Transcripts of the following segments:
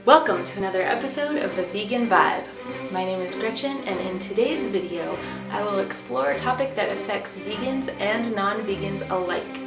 Welcome to another episode of The Vegan Vibe. My name is Gretchen, and in today's video, I will explore a topic that affects vegans and non-vegans alike: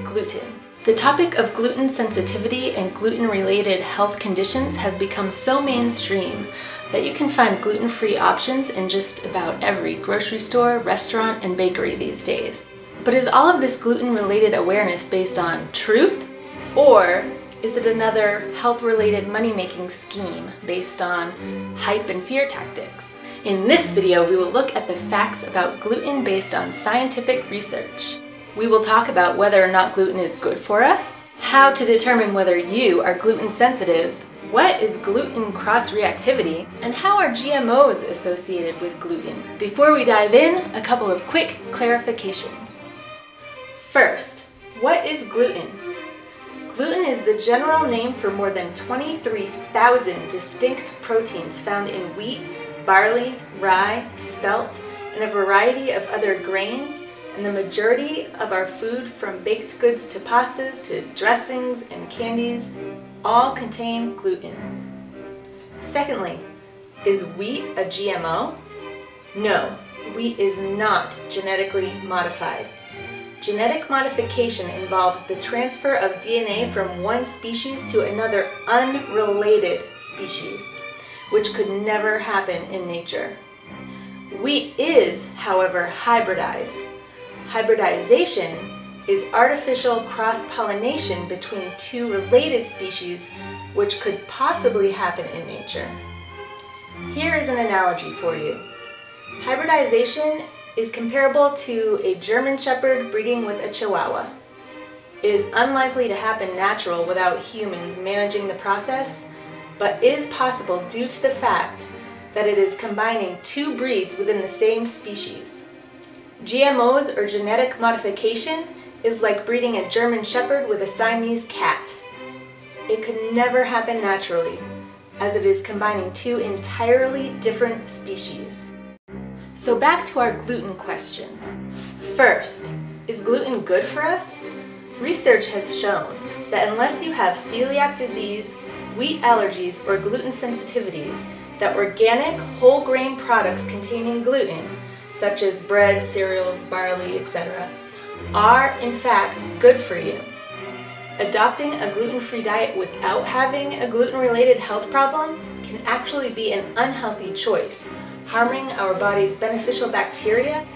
gluten. The topic of gluten sensitivity and gluten-related health conditions has become so mainstream that you can find gluten-free options in just about every grocery store, restaurant, and bakery these days. But is all of this gluten-related awareness based on truth, or is it another health-related money-making scheme based on hype and fear tactics? In this video, we will look at the facts about gluten based on scientific research. We will talk about whether or not gluten is good for us, how to determine whether you are gluten sensitive, what is gluten cross-reactivity, and how are GMOs associated with gluten. Before we dive in, a couple of quick clarifications. First, what is gluten? Gluten is the general name for more than 23,000 distinct proteins found in wheat, barley, rye, spelt, and a variety of other grains, and the majority of our food from baked goods to pastas to dressings and candies all contain gluten. Secondly, is wheat a GMO? No, wheat is not genetically modified. Genetic modification involves the transfer of DNA from one species to another unrelated species, which could never happen in nature. Wheat is, however, hybridized. Hybridization is artificial cross-pollination between two related species, which could possibly happen in nature. Here is an analogy for you. Hybridization is comparable to a German Shepherd breeding with a Chihuahua. It is unlikely to happen natural without humans managing the process, but is possible due to the fact that it is combining two breeds within the same species. GMOs, or genetic modification, is like breeding a German Shepherd with a Siamese cat. It could never happen naturally, as it is combining two entirely different species. So back to our gluten questions. First, is gluten good for us? Research has shown that unless you have celiac disease, wheat allergies, or gluten sensitivities, that organic whole grain products containing gluten, such as bread, cereals, barley, etc., are in fact good for you. Adopting a gluten-free diet without having a gluten-related health problem can actually be an unhealthy choice, harming our body's beneficial bacteria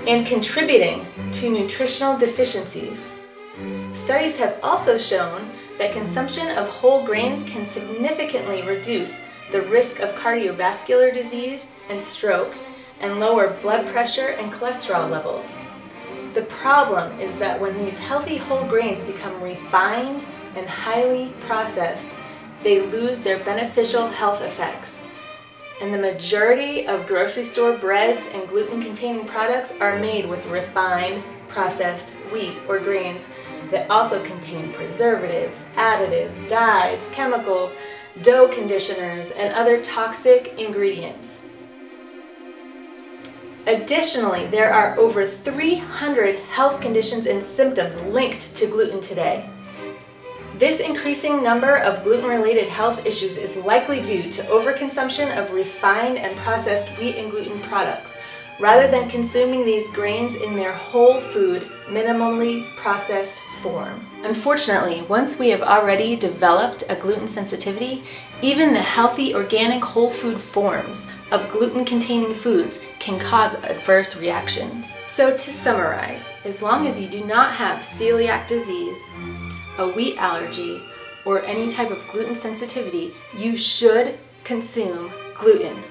and contributing to nutritional deficiencies. Studies have also shown that consumption of whole grains can significantly reduce the risk of cardiovascular disease and stroke and lower blood pressure and cholesterol levels. The problem is that when these healthy whole grains become refined and highly processed, they lose their beneficial health effects. And the majority of grocery store breads and gluten-containing products are made with refined, processed wheat or grains that also contain preservatives, additives, dyes, chemicals, dough conditioners, and other toxic ingredients. Additionally, there are over 300 health conditions and symptoms linked to gluten today. This increasing number of gluten-related health issues is likely due to overconsumption of refined and processed wheat and gluten products, rather than consuming these grains in their whole food, minimally processed form. Unfortunately, once we have already developed a gluten sensitivity, even the healthy organic whole food forms of gluten-containing foods can cause adverse reactions. So to summarize, as long as you do not have celiac disease, a wheat allergy, or any type of gluten sensitivity, you should consume gluten,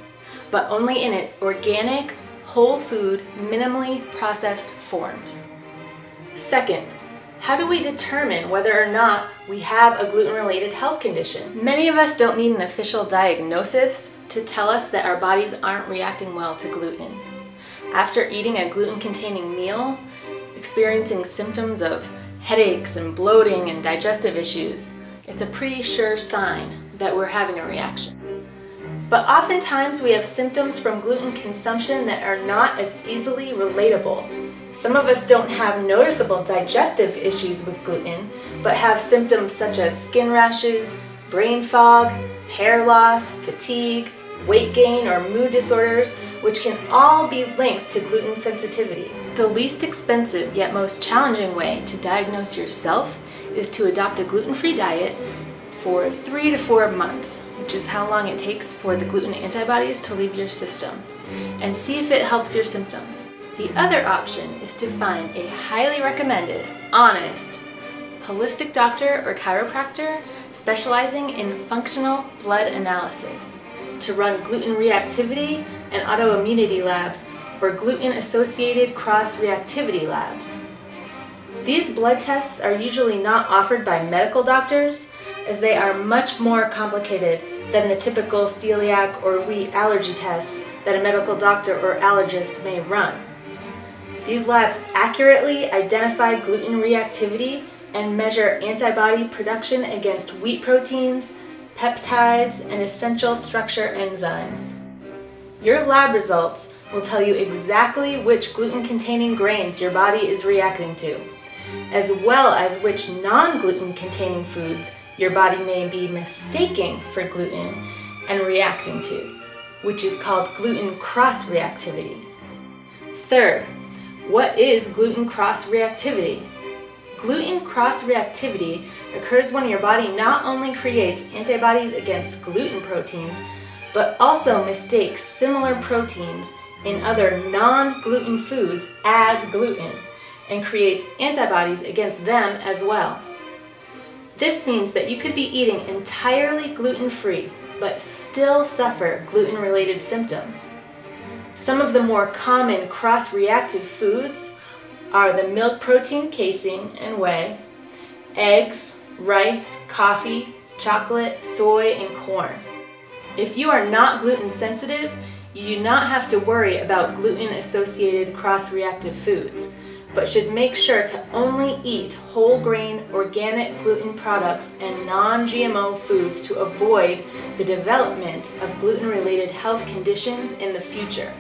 but only in its organic, whole food, minimally processed forms. Second, how do we determine whether or not we have a gluten-related health condition? Many of us don't need an official diagnosis to tell us that our bodies aren't reacting well to gluten. After eating a gluten-containing meal, experiencing symptoms of headaches and bloating and digestive issues, it's a pretty sure sign that we're having a reaction. But oftentimes we have symptoms from gluten consumption that are not as easily relatable. Some of us don't have noticeable digestive issues with gluten, but have symptoms such as skin rashes, brain fog, hair loss, fatigue, weight gain, or mood disorders, which can all be linked to gluten sensitivity. The least expensive yet most challenging way to diagnose yourself is to adopt a gluten-free diet for 3 to 4 months, which is how long it takes for the gluten antibodies to leave your system, and see if it helps your symptoms. The other option is to find a highly recommended, honest, holistic doctor or chiropractor specializing in functional blood analysis to run gluten reactivity and autoimmunity labs or gluten-associated cross-reactivity labs. These blood tests are usually not offered by medical doctors, as they are much more complicated than the typical celiac or wheat allergy tests that a medical doctor or allergist may run. These labs accurately identify gluten reactivity and measure antibody production against wheat proteins, peptides, and essential structure enzymes. Your lab results will tell you exactly which gluten-containing grains your body is reacting to, as well as which non-gluten containing foods your body may be mistaking for gluten and reacting to, which is called gluten cross-reactivity. Third, what is gluten cross-reactivity? Gluten cross-reactivity occurs when your body not only creates antibodies against gluten proteins, but also mistakes similar proteins in other non-gluten foods as gluten and creates antibodies against them as well. This means that you could be eating entirely gluten-free, but still suffer gluten-related symptoms. Some of the more common cross-reactive foods are the milk protein casein and whey, eggs, rice, coffee, chocolate, soy, and corn. If you are not gluten sensitive, you do not have to worry about gluten-associated cross-reactive foods, but should make sure to only eat whole grain, organic gluten products and non-GMO foods to avoid the development of gluten-related health conditions in the future.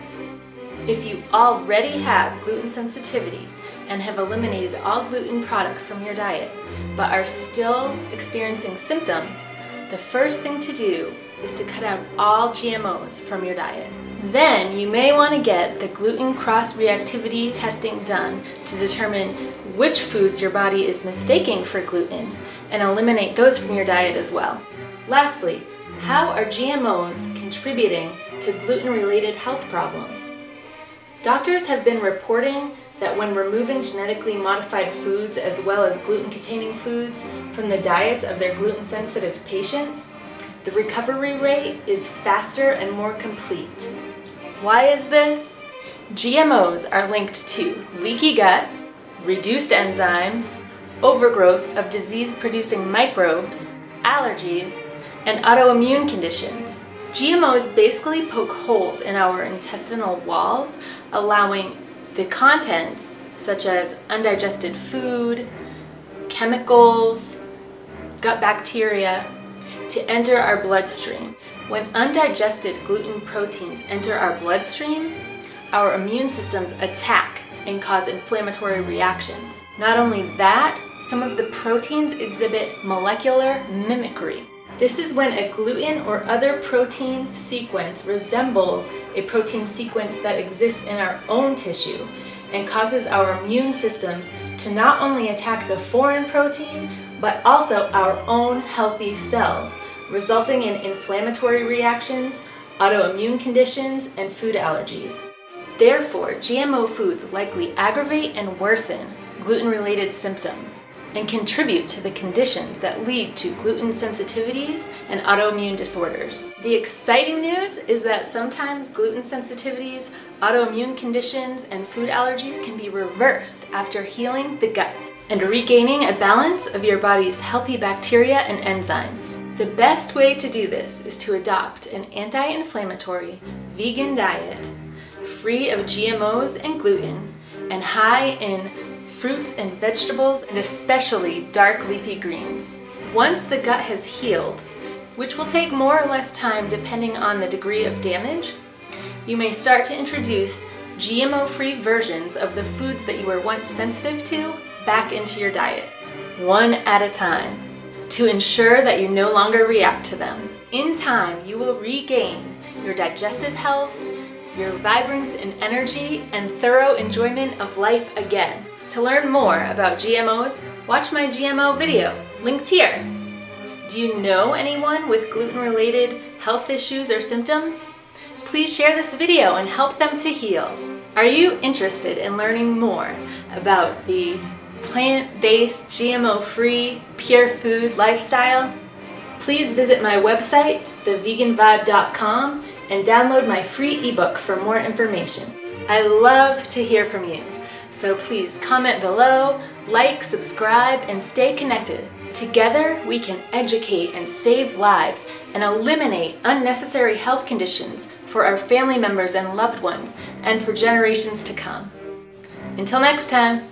If you already have gluten sensitivity and have eliminated all gluten products from your diet, but are still experiencing symptoms, the first thing to do is to cut out all GMOs from your diet. Then you may want to get the gluten cross-reactivity testing done to determine which foods your body is mistaking for gluten and eliminate those from your diet as well. Lastly, how are GMOs contributing to gluten-related health problems? Doctors have been reporting that when removing genetically modified foods as well as gluten-containing foods from the diets of their gluten-sensitive patients, the recovery rate is faster and more complete. Why is this? GMOs are linked to leaky gut, reduced enzymes, overgrowth of disease-producing microbes, allergies, and autoimmune conditions. GMOs basically poke holes in our intestinal walls, allowing the contents, such as undigested food, chemicals, gut bacteria, to enter our bloodstream. When undigested gluten proteins enter our bloodstream, our immune systems attack and cause inflammatory reactions. Not only that, some of the proteins exhibit molecular mimicry. This is when a gluten or other protein sequence resembles a protein sequence that exists in our own tissue and causes our immune systems to not only attack the foreign protein, but also our own healthy cells, resulting in inflammatory reactions, autoimmune conditions, and food allergies. Therefore, GMO foods likely aggravate and worsen gluten-related symptoms and contribute to the conditions that lead to gluten sensitivities and autoimmune disorders. The exciting news is that sometimes gluten sensitivities, autoimmune conditions, and food allergies can be reversed after healing the gut and regaining a balance of your body's healthy bacteria and enzymes. The best way to do this is to adopt an anti-inflammatory vegan diet free of GMOs and gluten and high in fruits and vegetables, and especially dark leafy greens. Once the gut has healed, which will take more or less time depending on the degree of damage, you may start to introduce GMO-free versions of the foods that you were once sensitive to back into your diet, one at a time. to ensure that you no longer react to them. In time, you will regain your digestive health, your vibrance and energy, and thorough enjoyment of life again. To learn more about GMOs, watch my GMO video, linked here. Do you know anyone with gluten-related health issues or symptoms? Please share this video and help them to heal. Are you interested in learning more about the plant-based, GMO-free, pure food lifestyle? Please visit my website, theveganvibe.com, and download my free ebook for more information. I love to hear from you, so please comment below, like, subscribe, and stay connected. Together, we can educate and save lives and eliminate unnecessary health conditions for our family members and loved ones, and for generations to come. Until next time.